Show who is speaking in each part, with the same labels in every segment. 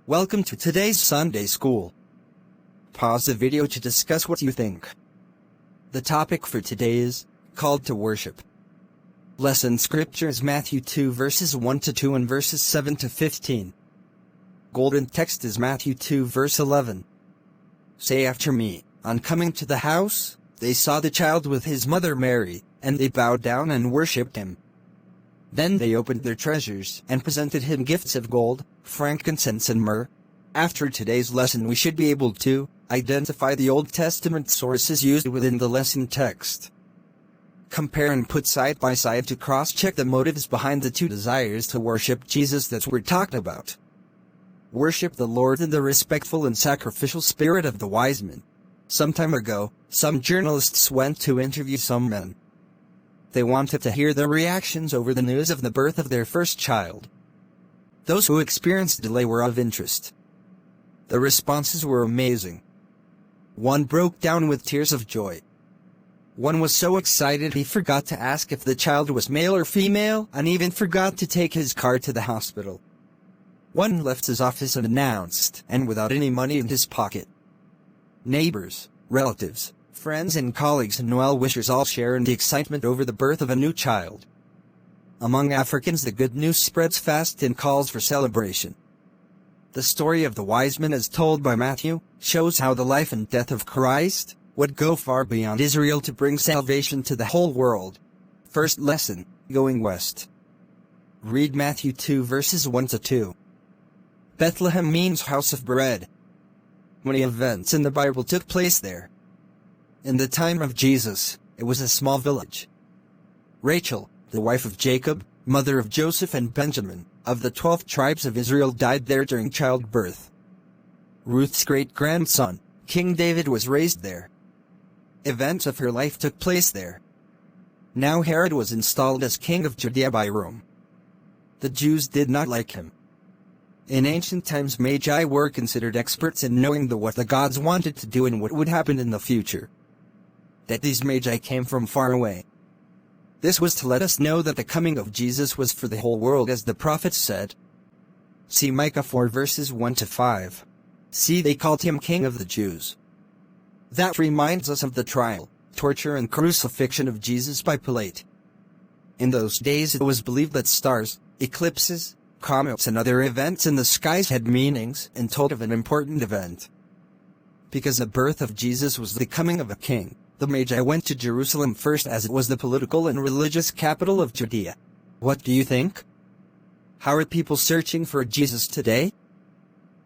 Speaker 1: Welcome to today's Sunday School. Pause the video to discuss what you think. The topic for today is Called to Worship. Lesson Scripture is Matthew 2 verses 1 to 2 and verses 7 to 15. Golden text is Matthew 2 verse 11. Say after me, on coming to the house, they saw the child with his mother Mary, and they bowed down and worshipped him. Then they opened their treasures and presented him gifts of gold, frankincense and myrrh. After today's lesson we should be able to identify the Old Testament sources used within the lesson text. Compare and put side by side to cross-check the motives behind the two desires to worship Jesus that we're talking about. Worship the Lord in the respectful and sacrificial spirit of the wise men. Some time ago, some journalists went to interview some men. They wanted to hear their reactions over the news of the birth of their first child. Those who experienced delay were of interest. The responses were amazing. One broke down with tears of joy. One was so excited he forgot to ask if the child was male or female, and even forgot to take his car to the hospital. One left his office unannounced and without any money in his pocket. Neighbors, relatives, friends and colleagues and well-wishers all share in the excitement over the birth of a new child. Among Africans the good news spreads fast and calls for celebration. The story of the wise men as told by Matthew shows how the life and death of Christ would go far beyond Israel to bring salvation to the whole world. First lesson, going west. Read Matthew 2 verses 1 to 2. Bethlehem means house of bread. Many events in the Bible took place there. In the time of Jesus, it was a small village. Rachel, the wife of Jacob, mother of Joseph and Benjamin, of the 12 tribes of Israel, died there during childbirth. Ruth's great-grandson, King David, was raised there. Events of her life took place there. Now Herod was installed as king of Judea by Rome. The Jews did not like him. In ancient times Magi were considered experts in knowing what the gods wanted to do and what would happen in the future. That these Magi came from far away. This was to let us know that the coming of Jesus was for the whole world, as the prophets said. See Micah 4 verses 1 to 5. See, they called him King of the Jews. That reminds us of the trial, torture and crucifixion of Jesus by Pilate. In those days it was believed that stars, eclipses, comets and other events in the skies had meanings and told of an important event. Because the birth of Jesus was the coming of a king, the Magi went to Jerusalem first, as it was the political and religious capital of Judea. What do you think? How are people searching for Jesus today?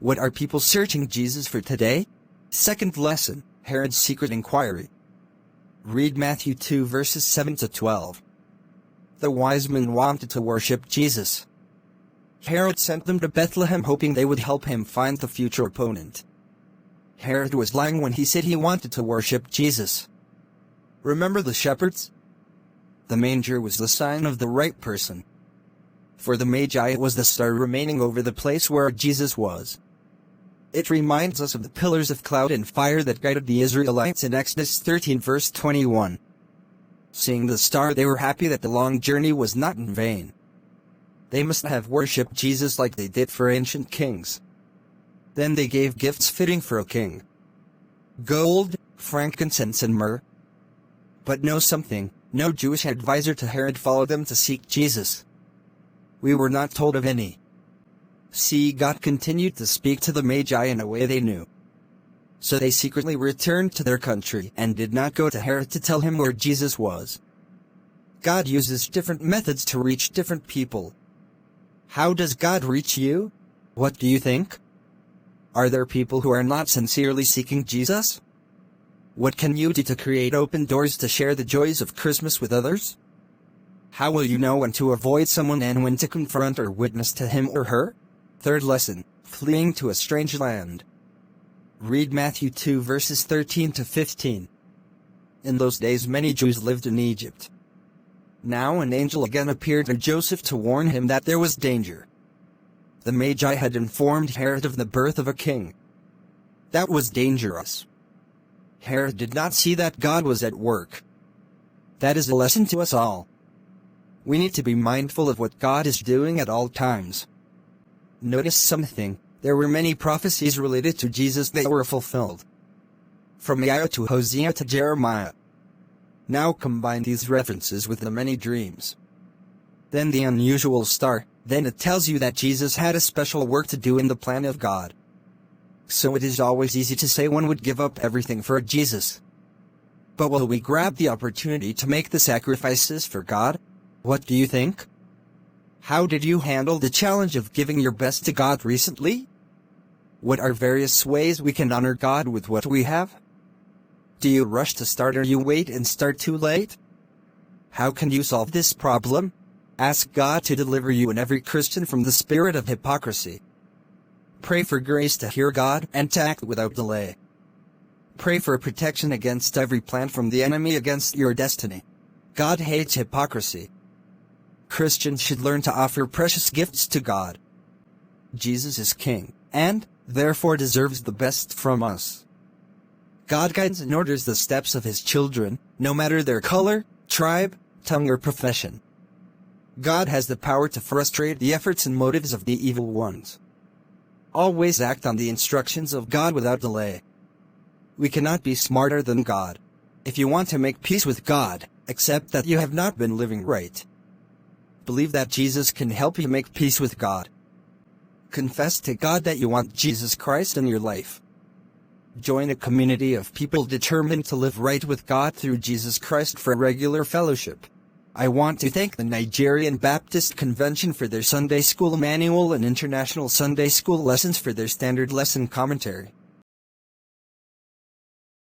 Speaker 1: What are people searching Jesus for today? Second lesson, Herod's secret inquiry. Read Matthew 2 verses 7 to 12. The wise men wanted to worship Jesus. Herod sent them to Bethlehem hoping they would help him find the future opponent. Herod was lying when he said he wanted to worship Jesus. Remember the shepherds? The manger was the sign of the right person. For the Magi it was the star remaining over the place where Jesus was. It reminds us of the pillars of cloud and fire that guided the Israelites in Exodus 13 verse 21. Seeing the star they were happy that the long journey was not in vain. They must have worshipped Jesus like they did for ancient kings. Then they gave gifts fitting for a king. Gold, frankincense and myrrh. But know something, no Jewish advisor to Herod followed them to seek Jesus. We were not told of any. See, God continued to speak to the Magi in a way they knew. So they secretly returned to their country and did not go to Herod to tell him where Jesus was. God uses different methods to reach different people. How does God reach you? What do you think? Are there people who are not sincerely seeking Jesus? What can you do to create open doors to share the joys of Christmas with others? How will you know when to avoid someone and when to confront or witness to him or her? Third lesson, fleeing to a strange land. Read Matthew 2 verses 13 to 15. In those days many Jews lived in Egypt. Now an angel again appeared to Joseph to warn him that there was danger. The Magi had informed Herod of the birth of a king. That was dangerous. Herod did not see that God was at work. That is a lesson to us all. We need to be mindful of what God is doing at all times. Notice something. there were many prophecies related to Jesus that were fulfilled. From Isaiah to Hosea to Jeremiah. Now combine these references with the many dreams. Then the unusual star, then it tells you that Jesus had a special work to do in the plan of God. So it is always easy to say one would give up everything for Jesus. But will we grab the opportunity to make the sacrifices for God? What do you think? How did you handle the challenge of giving your best to God recently? What are various ways we can honor God with what we have? Do you rush to start or you wait and start too late? How can you solve this problem? Ask God to deliver you and every Christian from the spirit of hypocrisy. Pray for grace to hear God and to act without delay. Pray for protection against every plan from the enemy against your destiny. God hates hypocrisy. Christians should learn to offer precious gifts to God. Jesus is King, and, therefore deserves the best from us. God guides and orders the steps of His children, no matter their color, tribe, tongue or profession. God has the power to frustrate the efforts and motives of the evil ones. Always act on the instructions of God without delay. We cannot be smarter than God. If you want to make peace with God, accept that you have not been living right. Believe that Jesus can help you make peace with God. Confess to God that you want Jesus Christ in your life. Join a community of people determined to live right with God through Jesus Christ for regular fellowship. I want to thank the Nigerian Baptist Convention for their Sunday School Manual and International Sunday School Lessons for their standard lesson commentary.